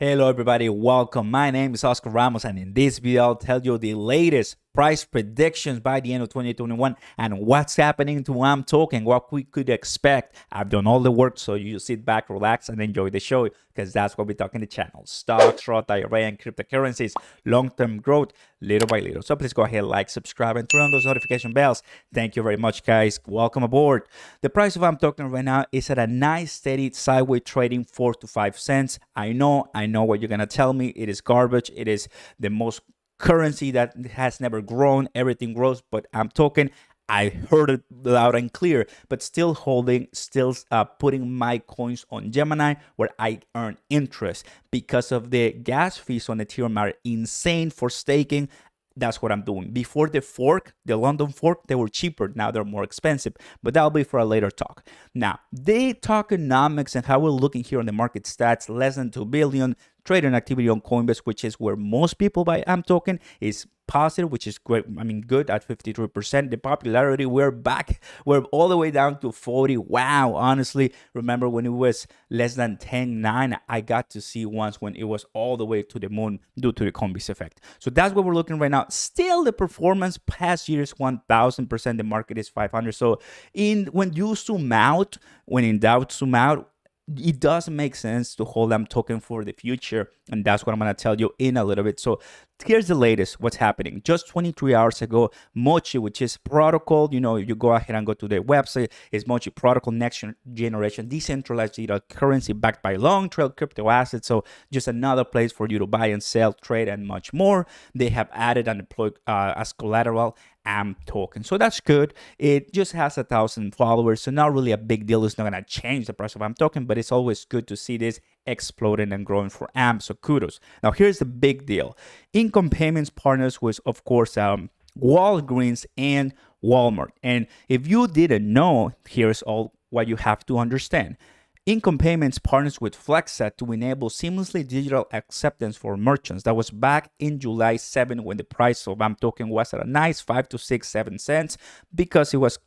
Hello everybody, welcome. My name is Oscar Ramos and in this video I'll tell you the latest price predictions by the end of 2021 and what's happening to I'm Token, what we could expect. I've done all the work, so you sit back, relax and enjoy the show because that's what we talk in the channel. Stocks, Roth IRA and cryptocurrencies, long-term growth, little by little. So please go ahead, like, subscribe and turn on those notification bells. Thank you very much, guys. Welcome aboard. The price of I'm Token right now is at a nice steady sideways trading 4 to 5 cents. I know what you're gonna tell me. It is garbage. It is the most currency that has never grown. Everything grows, but I'm Token. I heard it loud and clear, but still holding, still putting my coins on Gemini where I earn interest because of the gas fees on Ethereum are insane for staking. That's what I'm doing. Before the fork, the London fork, they were cheaper. Now they're more expensive, but that'll be for a later talk. Now, they tokenomics and how we're looking here on the market stats, less than 2 billion. Trading activity on Coinbase, which is where most people buy AM token, is positive, which is great. I mean, good at 53%. The popularity, we're back. We're all the way down to 40. Wow. Honestly, remember when it was less than 10.9, I got to see once when it was all the way to the moon due to the Coinbase effect. So that's what we're looking right now. Still, the performance past years 1,000%. The market is 500. So when you zoom out, when in doubt, zoom out. It doesn't make sense to hold them token for the future, and that's what I'm going to tell you in a little bit. So here's the latest, what's happening. Just 23 hours ago, Mochi, which is protocol, you go ahead and go to the website, is Mochi protocol, next generation decentralized digital currency backed by long trail crypto assets. So just another place for you to buy and sell, trade, and much more. They have added and deployed as collateral AM token. So that's good. It just has 1,000 followers, so not really a big deal. It's not going to change the price of AM token, but it's always good to see this exploding and growing for AM. So kudos. Now here's the big deal. Income payments partners with, of course, Walgreens and Walmart. And if you didn't know, here's all what you have to understand. Income Payments partners with Flexa to enable seamlessly digital acceptance for merchants. That was back in July 7 when the price of AM token was at a nice 5 to 6, 7 cents because it was,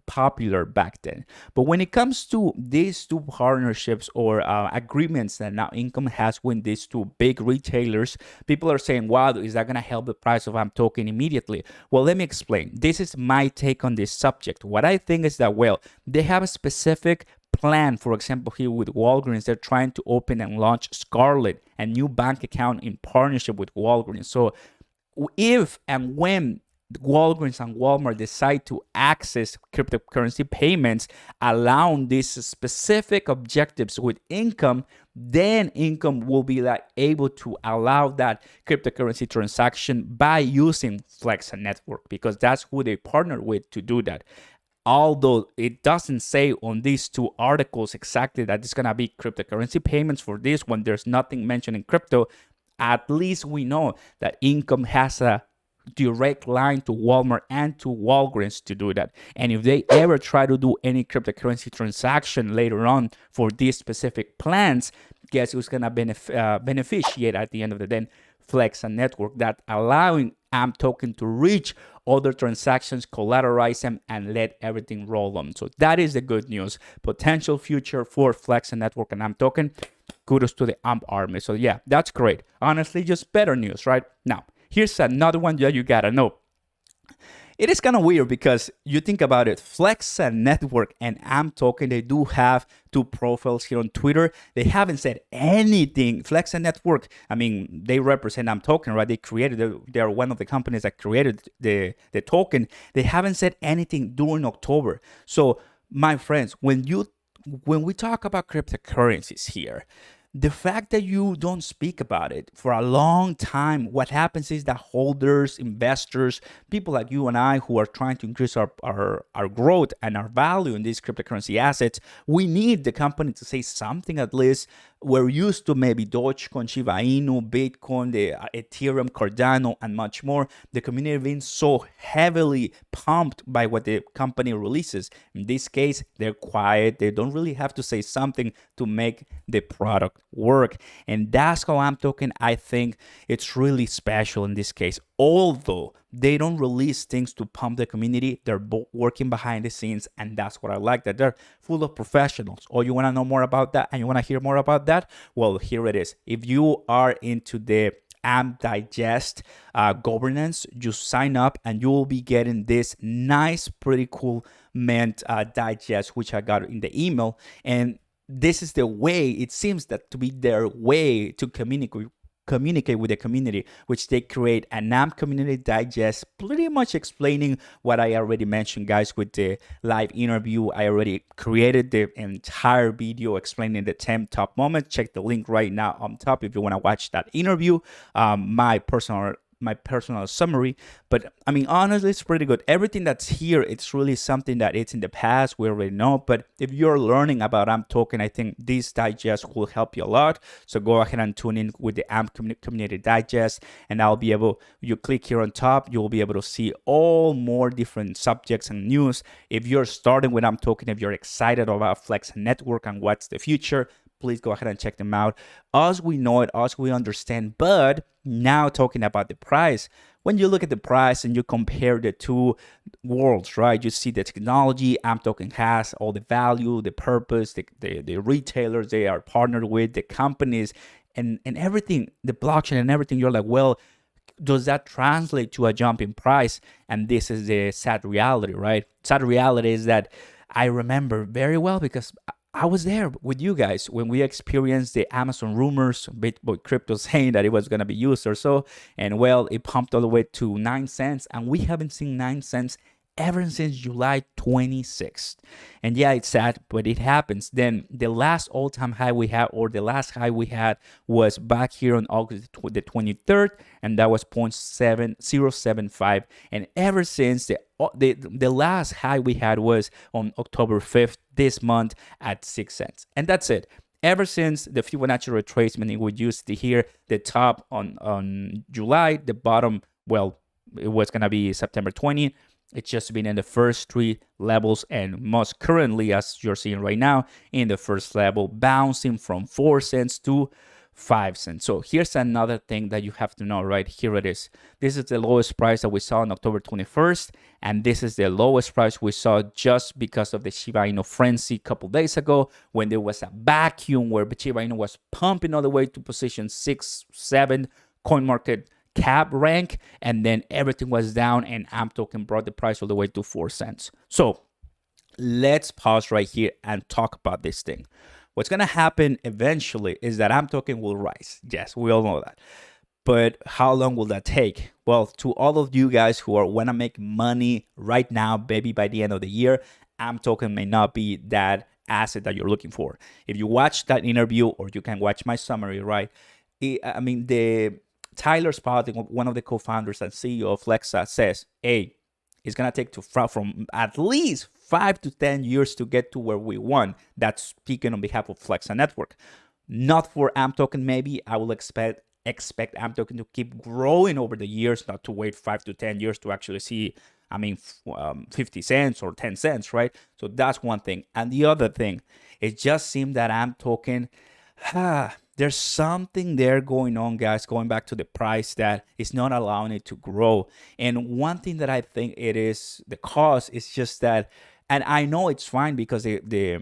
popular back then. But when it comes to these two partnerships or agreements that now Income has with these two big retailers, people are saying, wow, is that going to help the price of AM token immediately? Well, let me explain. This is my take on this subject. What I think is that, well, they have a specific plan. For example, here with Walgreens, they're trying to open and launch Scarlet, a new bank account in partnership with Walgreens. So if and when Walgreens and Walmart decide to access cryptocurrency payments, allowing these specific objectives with Income, then Income will be able to allow that cryptocurrency transaction by using Flexa Network, because that's who they partner with to do that. Although it doesn't say on these two articles exactly that it's going to be cryptocurrency payments for this one, there's nothing mentioned in crypto. At least we know that Income has a direct line to Walmart and to Walgreens to do that. And if they ever try to do any cryptocurrency transaction later on for these specific plans, guess who's going to beneficiate at the end of the day? Flexa Network, that allowing AM token to reach other transactions, collateralize them, and let everything roll on. So that is the good news. Potential future for Flexa Network and AM token. Kudos to the AMP army. So yeah, that's great. Honestly, just better news, right? Now, here's another one that you gotta know. It is kind of weird because you think about it, Flexa Network and AM token, they do have two profiles here on Twitter. They haven't said anything. Flexa Network, I mean, they represent AM token, right? They are one of the companies that created the token. They haven't said anything during October. So my friends, when we talk about cryptocurrencies here, the fact that you don't speak about it for a long time, what happens is that holders, investors, people like you and I who are trying to increase our growth and our value in these cryptocurrency assets, we need the company to say something at least. We're used to maybe Dogecoin, Shiba Inu, Bitcoin, the Ethereum, Cardano, and much more. The community being so heavily pumped by what the company releases. In this case, they're quiet. They don't really have to say something to make the product work. And that's how AM token, I think it's really special in this case. Although They don't release things to pump the community. They're working behind the scenes, and that's what I like, that they're full of professionals. Oh, you want to know more about that and you want to hear more about that? Well, here it is. If you are into the AMP Digest governance, just sign up and you will be getting this nice, pretty cool Mint digest, which I got in the email. And this is the way, it seems that to be their way to communicate with the community, which they create an AMP community digest, pretty much explaining what I already mentioned, guys, with the live interview. I already created the entire video explaining the 10 top moments. Check the link right now on top if you want to watch that interview. My personal summary. But I mean, honestly, it's pretty good. Everything that's here, it's really something that it's in the past, we already know. But if you're learning about AMP token, I think this digest will help you a lot. So go ahead and tune in with the AMP community digest, and I'll be able, you click here on top, you'll be able to see all more different subjects and news. If you're starting with AMP token, if you're excited about Flexa Network and what's the future, please go ahead and check them out. As we know it, as we understand. But now talking about the price, when you look at the price and you compare the two worlds, right? You see the technology AMP token has, all the value, the purpose, the retailers they are partnered with, the companies, and everything, the blockchain and everything. You're like, well, does that translate to a jump in price? And this is the sad reality, right? Sad reality is that I remember very well because I was there with you guys when we experienced the Amazon rumors, Bitcoin crypto saying that it was going to be used or so. And well, it pumped all the way to 9 cents. And we haven't seen 9 cents ever since July 26th. And yeah, it's sad, but it happens. Then the last all-time high we had, or the last high we had, was back here on August the 23rd, and that was 0.7075. And ever since the last high we had was on October 5th this month at 6 cents. And that's it. Ever since the Fibonacci retracement, we used to hear the top on July, the bottom, well, it was going to be September 20th. It's just been in the first three levels, and most currently, as you're seeing right now, in the first level, bouncing from 4 cents to 5 cents. So here's another thing that you have to know, right? Here it is. This is the lowest price that we saw on October 21st, and this is the lowest price we saw just because of the Shiba Inu frenzy a couple days ago, when there was a vacuum where Shiba Inu was pumping all the way to position 6, 7, coin market cap rank, and then everything was down, and AMP token brought the price all the way to 4 cents. So let's pause right here and talk about this thing. What's going to happen eventually is that AMP token will rise. Yes, we all know that. But how long will that take? Well, to all of you guys who want to make money right now, maybe by the end of the year, AMP token may not be that asset that you're looking for. If you watch that interview, or you can watch my summary, right? Tyler Spalding, one of the co-founders and CEO of Flexa, says, hey, it's going to take from at least 5 to 10 years to get to where we want. That's speaking on behalf of Flexa Network. Not for AMP token, maybe. I will expect AMP token to keep growing over the years, not to wait 5 to 10 years to actually see, 50 cents or 10 cents, right? So that's one thing. And the other thing, it just seemed that AMP token, there's something there going on, guys, going back to the price that is not allowing it to grow. And one thing that I think it is the cause is just that, and I know it's fine because the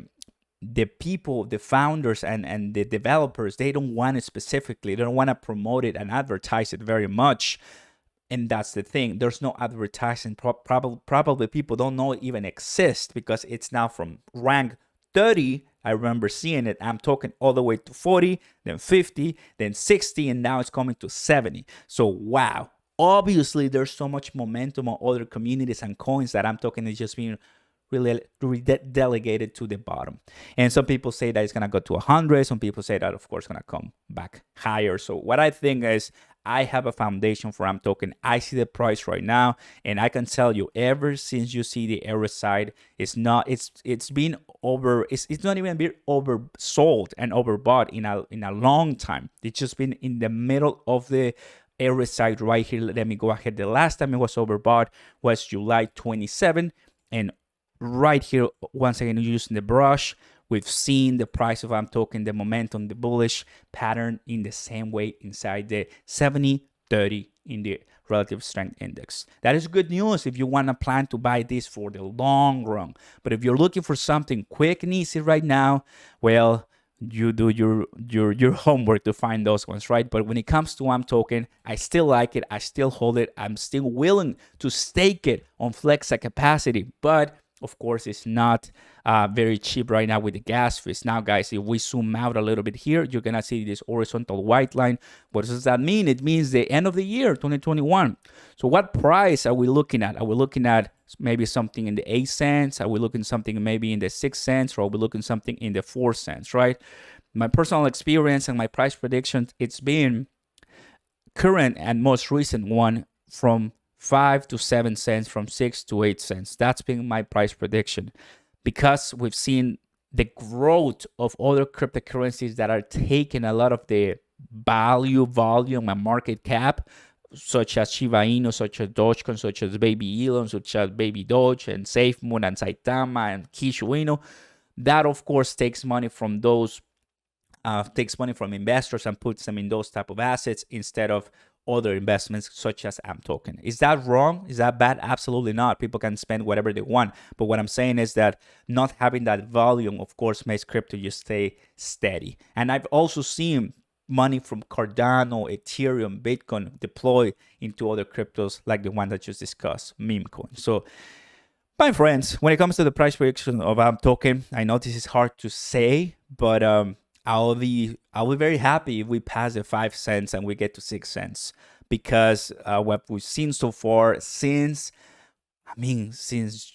people, the founders and the developers, they don't want it specifically. They don't want to promote it and advertise it very much. And that's the thing. There's no advertising. Probably people don't know it even exists because it's now from rank 30. I remember seeing it. I'm talking all the way to 40, then 50, then 60, and now it's coming to 70. So wow. Obviously, there's so much momentum on other communities and coins that I'm talking is just being really delegated to the bottom. And some people say that it's going to go to 100. Some people say that, of course, it's going to come back higher. So what I think is, I have a foundation for AMP token. I see the price right now, and I can tell you, ever since you see the error side, it's not even been oversold and overbought in a long time. It's just been in the middle of the error side right here. Let me go ahead. The last time it was overbought was July 27, and right here, once again, using the brush, we've seen the price of AMP token, the momentum, the bullish pattern in the same way inside the 70-30 in the relative strength index. That is good news if you want to plan to buy this for the long run. But if you're looking for something quick and easy right now, well, you do your homework to find those ones, right? But when it comes to AMP token, I still like it. I still hold it. I'm still willing to stake it on Flexa capacity, but of course, it's not very cheap right now with the gas fees. Now, guys, if we zoom out a little bit here, you're going to see this horizontal white line. What does that mean? It means the end of the year, 2021. So what price are we looking at? Are we looking at maybe something in the 8 cents? Are we looking something maybe in the 6 cents? Or are we looking something in the 4 cents, right? My personal experience and my price predictions, it's been current and most recent one from 5 to 7 cents, from 6 to 8 cents. That's been my price prediction because we've seen the growth of other cryptocurrencies that are taking a lot of the value, volume, and market cap, such as Shiba Inu, such as Dogecoin, such as Baby Elon, such as Baby Doge, and SafeMoon, and Saitama, and Kishu Inu. That, of course, takes money from those, takes money from investors and puts them in those type of assets instead of other investments such as AMP token. Is that wrong? Is that bad? Absolutely not. People can spend whatever they want. But what I'm saying is that not having that volume, of course, makes crypto just stay steady. And I've also seen money from Cardano, Ethereum, Bitcoin deploy into other cryptos like the one that just discussed, meme coin. So my friends, when it comes to the price prediction of AMP token, I know this is hard to say, but I'll be very happy if we pass the 5 cents and we get to 6 cents, because what we've seen so far since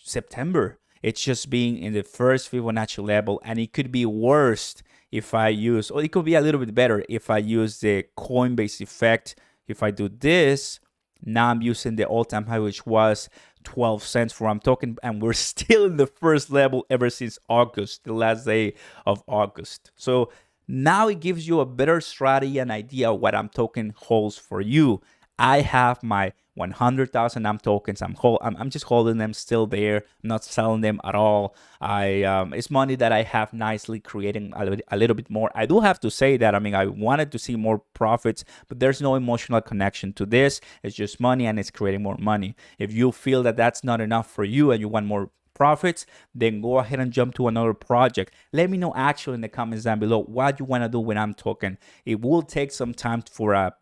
September, it's just being in the first Fibonacci level, and it could be worse if I use, or it could be a little bit better if I use the Coinbase effect. If I do this, now I'm using the all-time high, which was 12 cents for AMP token, and we're still in the first level ever since August, the last day of August. So now it gives you a better strategy and idea of what AMP token holds for you. I have my 100,000 AMP tokens. I'm just holding them still there. I'm not selling them at all. It's money that I have nicely creating a little bit more. I do have to say that, I wanted to see more profits, but there's no emotional connection to this. It's just money, and it's creating more money. If you feel that that's not enough for you and you want more profits, then go ahead and jump to another project. Let me know actually in the comments down below what you want to do with AMP token. It will take some time for a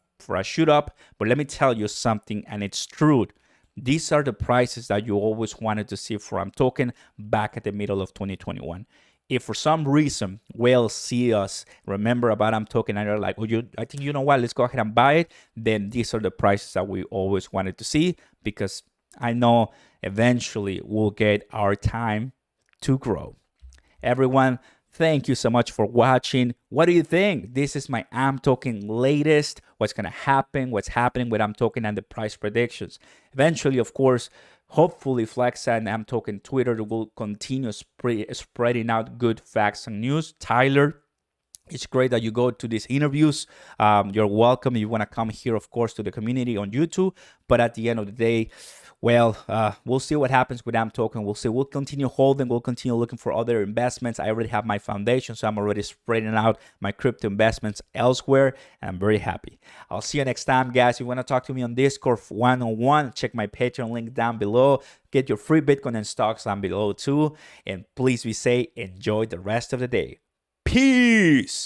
shoot up, but let me tell you something, and it's true. These are the prices that you always wanted to see for AMP token back at the middle of 2021. If for some reason whales see us, remember about AMP token, and they're like, oh, I think you know what, let's go ahead and buy it, then these are the prices that we always wanted to see, because I know eventually we'll get our time to grow. Everyone, thank you so much for watching. What do you think? This is my AMP token latest. What's going to happen? What's happening with AMP token and the price predictions? Eventually, of course, hopefully Flexa and AMP token Twitter will continue spreading out good facts and news. Tyler, it's great that you go to these interviews. You're welcome if you want to come here, of course, to the community on YouTube. But at the end of the day, well, we'll see what happens with AMP token. We'll see. We'll continue holding. We'll continue looking for other investments. I already have my foundation, so I'm already spreading out my crypto investments elsewhere, and I'm very happy. I'll see you next time, guys. If you want to talk to me on Discord one-on-one, check my Patreon link down below. Get your free Bitcoin and stocks down below too. And please be safe. Enjoy the rest of the day. Peace.